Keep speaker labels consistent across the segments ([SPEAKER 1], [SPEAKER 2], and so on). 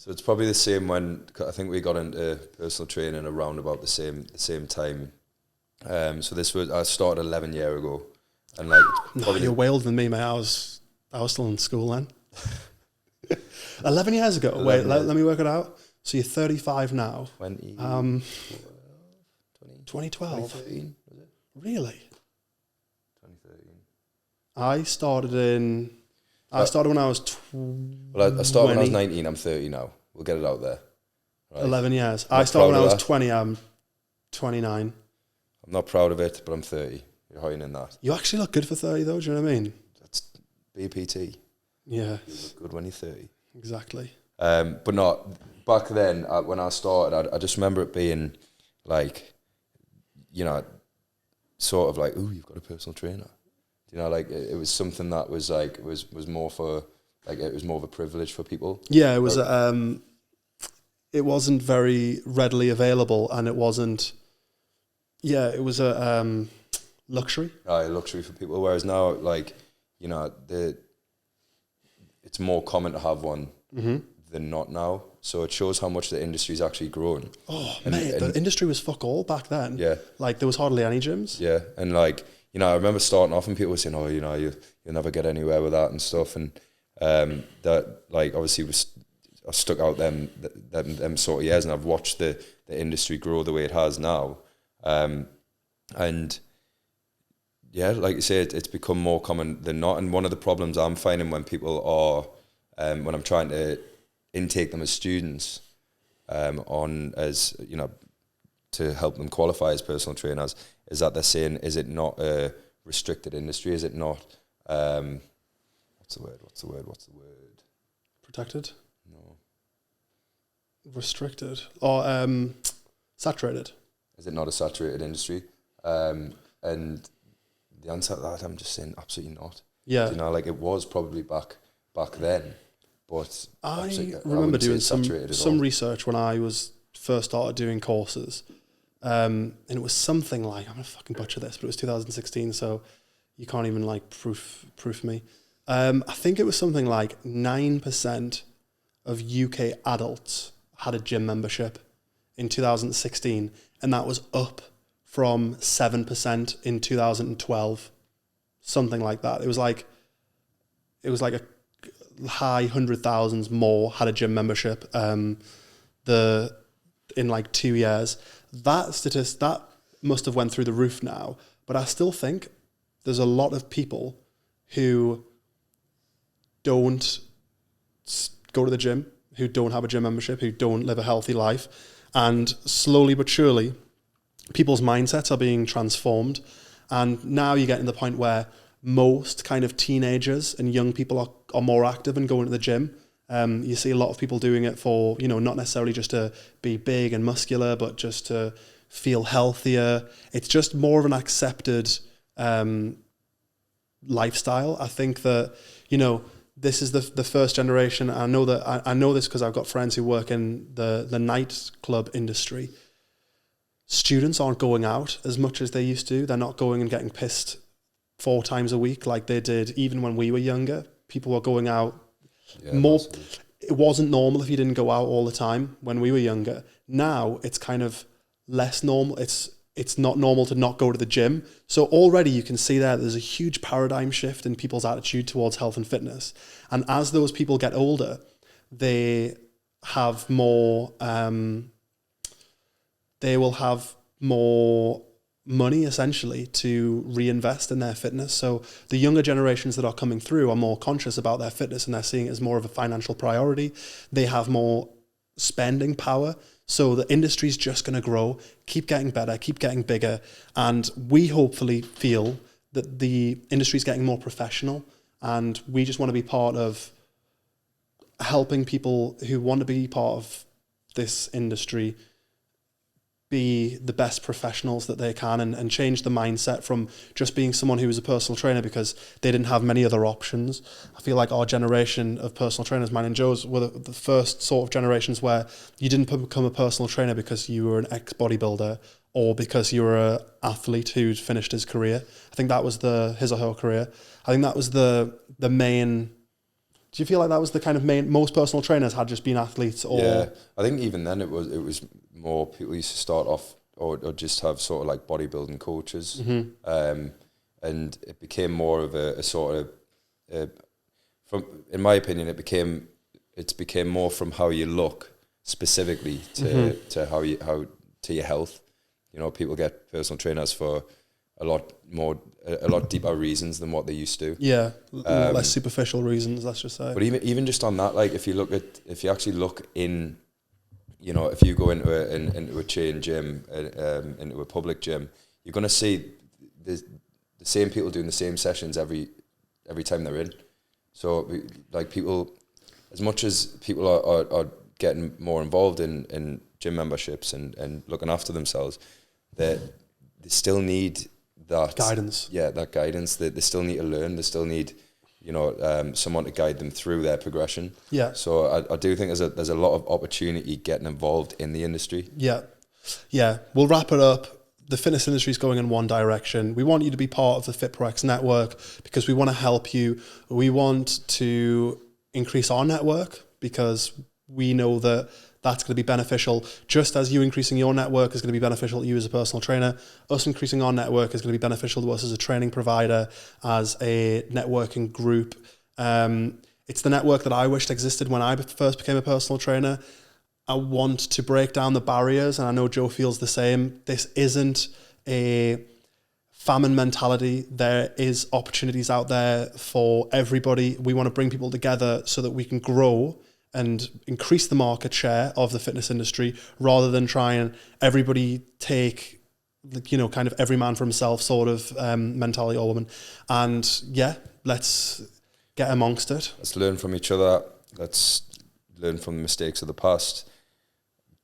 [SPEAKER 1] So it's probably the same when I think we got into personal training around about the same time. So I started 11 years ago, and like
[SPEAKER 2] you're way older than me, mate. I was still in school then. 11 years ago. 11 Wait, years. Let me work it out. So you're 35 now.
[SPEAKER 1] 2012.
[SPEAKER 2] 2012.
[SPEAKER 1] 2013, was it?
[SPEAKER 2] Really?
[SPEAKER 1] 2013.
[SPEAKER 2] I started when I was 20.
[SPEAKER 1] Well, I started when I was 19. I'm 30 now. We'll get it out there.
[SPEAKER 2] Right? 11 years. I started when I was 20. I'm 29.
[SPEAKER 1] I'm not proud of it, but I'm 30. You're hiding in that.
[SPEAKER 2] You actually look good for 30, though. Do you know what I mean?
[SPEAKER 1] That's BPT.
[SPEAKER 2] Yeah.
[SPEAKER 1] You look good when you're 30.
[SPEAKER 2] Exactly.
[SPEAKER 1] But not back then when I started. I just remember it being like, you know, sort of like, ooh, you've got a personal trainer. You know, like it was something that was like was more for like it was more of a privilege for people.
[SPEAKER 2] Yeah, it was. It wasn't very readily available, and it wasn't. Yeah, it was a luxury.
[SPEAKER 1] Luxury for people. Whereas now, like, you know, it's more common to have one than not now. So it shows how much the industry's actually grown.
[SPEAKER 2] Oh, mate, the industry was fuck all back then.
[SPEAKER 1] Yeah.
[SPEAKER 2] Like, there was hardly any gyms.
[SPEAKER 1] Yeah, and like, you know, I remember starting off and people were saying, oh, you know, you'll never get anywhere with that and stuff. And that, like, obviously I stuck out them sort of years, and I've watched the industry grow the way it has now. And yeah, like you say, it's become more common than not. And one of the problems I'm finding when people are, when I'm trying to intake them as students, as, you know, to help them qualify as personal trainers, is that they're saying, is it not a restricted industry? Is it not, what's the word?
[SPEAKER 2] Protected?
[SPEAKER 1] No.
[SPEAKER 2] Restricted? Or saturated?
[SPEAKER 1] Is it not a saturated industry? And the answer to that, I'm just saying absolutely not.
[SPEAKER 2] Yeah.
[SPEAKER 1] You know, like it was probably back then, but
[SPEAKER 2] I remember doing some research when I was first started doing courses, and it was something like, I'm gonna fucking butcher this, but it was 2016, so you can't even like proof me. I think it was something like 9% of UK adults had a gym membership in 2016, and that was up from 7% in 2012, something like that. It was like a high 100,000s more had a gym membership in like 2 years. That must have went through the roof now, but I still think there's a lot of people who don't go to the gym, who don't have a gym membership, who don't live a healthy life, and slowly but surely people's mindsets are being transformed, and now you're getting to the point where most kind of teenagers and young people are more active and going to the gym. You see a lot of people doing it for, you know, not necessarily just to be big and muscular, but just to feel healthier. It's just more of an accepted lifestyle. I think that, you know, this is the first generation. I know this because I've got friends who work in the nightclub industry. Students aren't going out as much as they used to. They're not going and getting pissed 4 times a week like they did even when we were younger. People were going out more. Massively. It wasn't normal if you didn't go out all the time when we were younger. Now it's kind of less normal. It's not normal to not go to the gym. So already you can see there's a huge paradigm shift in people's attitude towards health and fitness. And as those people get older, they have more, they will have more money essentially to reinvest in their fitness. So the younger generations that are coming through are more conscious about their fitness, and they're seeing it as more of a financial priority. They have more spending power. So the industry's just going to grow, keep getting better, keep getting bigger. And we hopefully feel that the industry's getting more professional, and we just want to be part of helping people who want to be part of this industry be the best professionals that they can, and change the mindset from just being someone who was a personal trainer because they didn't have many other options. I feel like our generation of personal trainers, mine and Joe's, were the first sort of generations where you didn't become a personal trainer because you were an ex-bodybuilder or because you were an athlete who'd finished his career. I think that was his or her career. I think that was the main, Do you feel like that was the kind of most personal trainers had just been athletes? Or
[SPEAKER 1] yeah, I think even then it was more people used to start off or just have sort of like bodybuilding coaches, and it became more of a sort of from, in my opinion, it became more from how you look specifically to how to your health. You know, people get personal trainers for a lot deeper reasons than what they used to.
[SPEAKER 2] Yeah, less superficial reasons, let's just say.
[SPEAKER 1] But even just on that, like if you actually look in, you know, if you go into a chain gym, into a public gym, you're going to see the same people doing the same sessions every time they're in. So like people, as much as people are getting more involved in gym memberships and looking after themselves, they still need that
[SPEAKER 2] guidance.
[SPEAKER 1] Yeah, that guidance. They still need to learn. They still need, you know, someone to guide them through their progression.
[SPEAKER 2] Yeah.
[SPEAKER 1] So I do think there's a lot of opportunity getting involved in the industry.
[SPEAKER 2] Yeah. Yeah. We'll wrap it up. The fitness industry is going in one direction. We want you to be part of the FitPro-X network because we want to help you. We want to increase our network because we know that that's going to be beneficial. Just as you increasing your network is going to be beneficial to you as a personal trainer, us increasing our network is going to be beneficial to us as a training provider, as a networking group. It's the network that I wished existed when I first became a personal trainer. I want to break down the barriers, and I know Joe feels the same. This isn't a famine mentality. There is opportunities out there for everybody. We want to bring people together so that we can grow and increase the market share of the fitness industry rather than try and everybody take, you know, kind of every man for himself sort of mentality or woman. And yeah, let's get amongst it.
[SPEAKER 1] Let's learn from each other. Let's learn from the mistakes of the past.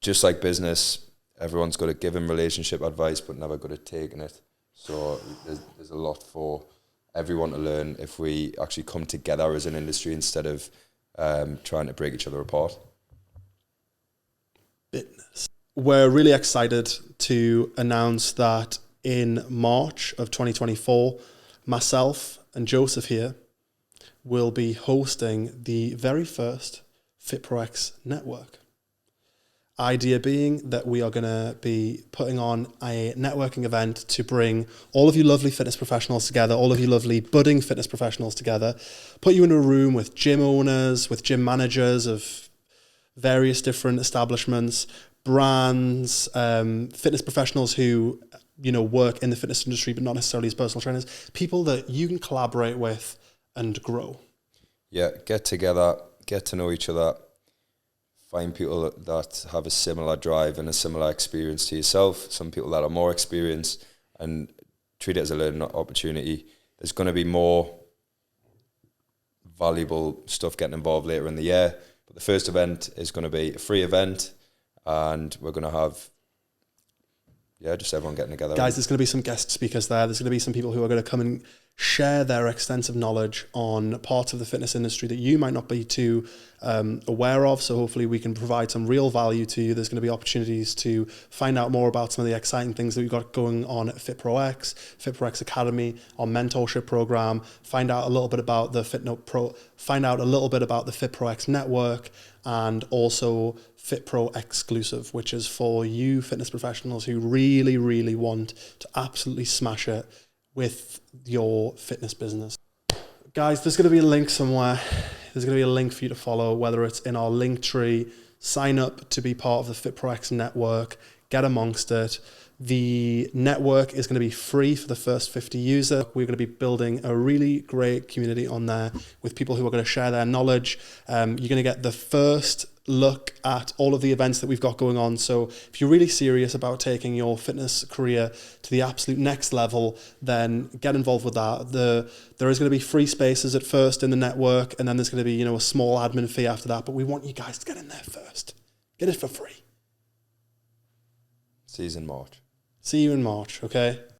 [SPEAKER 1] Just like business, everyone's got to give him relationship advice, but never got to taking it. So there's a lot for everyone to learn if we actually come together as an industry instead of trying to break each other apart.
[SPEAKER 2] Fitness. We're really excited to announce that in March of 2024, myself and Joseph here will be hosting the very first FitPro-X Network. Idea being that we are going to be putting on a networking event to bring all of you lovely fitness professionals together, all of you lovely budding fitness professionals together, put you in a room with gym owners, with gym managers of various different establishments, brands, fitness professionals who, you know, work in the fitness industry but not necessarily as personal trainers, people that you can collaborate with and grow.
[SPEAKER 1] Yeah, get together, get to know each other. Find people that have a similar drive and a similar experience to yourself, some people that are more experienced, and treat it as a learning opportunity. There's going to be more valuable stuff getting involved later in the year, but the first event is going to be a free event, and we're going to have, just everyone getting together.
[SPEAKER 2] Guys, there's going to be some guest speakers there. There's going to be some people who are going to come and share their extensive knowledge on parts of the fitness industry that you might not be too aware of. So hopefully we can provide some real value to you. There's going to be opportunities to find out more about some of the exciting things that we've got going on at FitPro-X, FitPro-X Academy, our mentorship program, find out a little bit about the FitPro-X network, and also FitPro Exclusive, which is for you fitness professionals who really, really want to absolutely smash it with your fitness business. Guys, there's going to be a link somewhere. There's going to be a link for you to follow, whether it's in our link tree. Sign up to be part of the FitPro-X network. Get amongst it. The network is going to be free for the first 50 users. We're going to be building a really great community on there with people who are going to share their knowledge. You're going to get the first look at all of the events that we've got going on. So if you're really serious about taking your fitness career to the absolute next level, then get involved with that. There is going to be free spaces at first in the network, and then there's going to be, you know, a small admin fee after that. But we want you guys to get in there first. Get it for free.
[SPEAKER 1] See you in March.
[SPEAKER 2] See you in March, okay?